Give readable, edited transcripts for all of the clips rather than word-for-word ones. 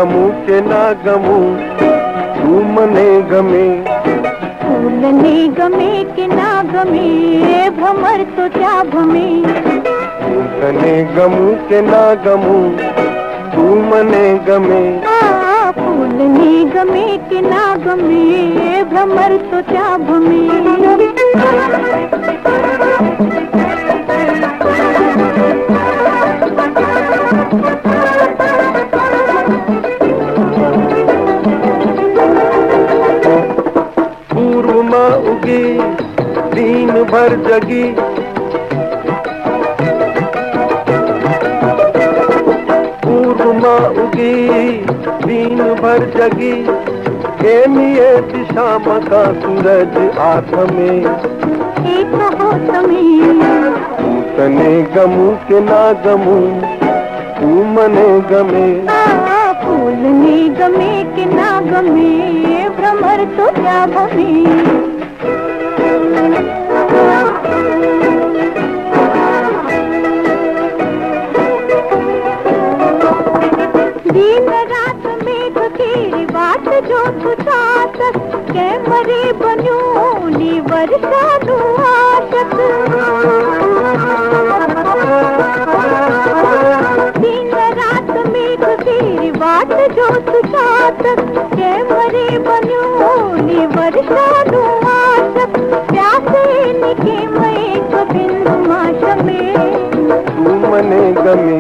ગમું કે ના ગમું, તું મને ગમે. ફૂલને ગમે કે ના ગમે, ભ્રમર તો ત્યાં ભમે. હું તને ગમું કે ના ગમું, તું મને ગમે. ફૂલને ગમે કે ના ગમે, ભ્રમર તો ત્યાં ભમે. પૂર્વમાં ઉગી દિન ભર જગી, પૂર્વમાં ઉગી દિન ભર જગી, એની એ દિશામાં કા સૂરજ આથમે. એ કહો તમે, હું તને ગમું કે ના ગમું, તું મને ગમે. ફૂલને ગમે કે ના ગમે, ભ્રમર તો ત્યાં ભમે. दिन रात मेघ केरी वाट જોતું સાત, કેમ રે બન્યું ની વર્ષાનું આશક. दिन रात मेघ केरी वाट જોતું સાત, કેમ રે બન્યું ની વર્ષાનું આશક. પ્યાસે ની કેમ એક બિંદુમાં શમે. તું મને ગમે.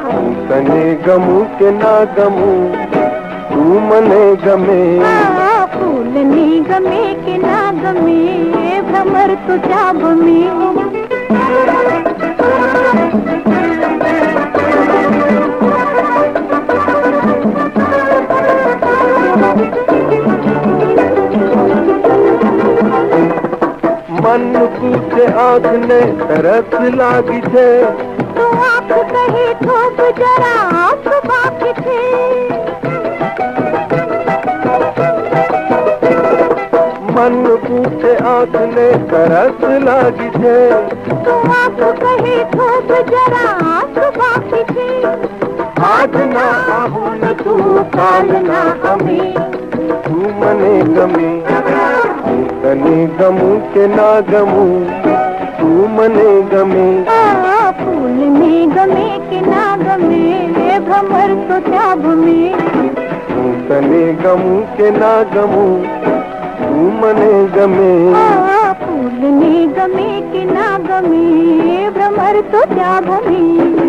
હું તને ગમું કે ના ગમું, તું મને ગમે. ફૂલને ગમે કે ના ગમે, ભ્રમર તો ત્યાં ભમે. મન પૂછે આંખને તરસ લાગી છે, તો આંખ કહે થોપ જરા આંખ બાકી છે. મન પૂછે આંખને તરસ લાગી છે, તો આંખ કહે થોપ જરા આંખ બાકી છે. આજ ના આવું ને તું કાલ ના અમે, તું મને ગમે. હું તને ગમું કે ના ગમું, તું મને ગમે. ફૂલને ગમે કે ના ગમે, ભ્રમર તો ત્યાં ભમે. હું તને ગમું કે ના ગમું, તું મને ગમે. ફૂલને ગમે કે ના ગમે, ભ્રમર તો ત્યાં ભમે.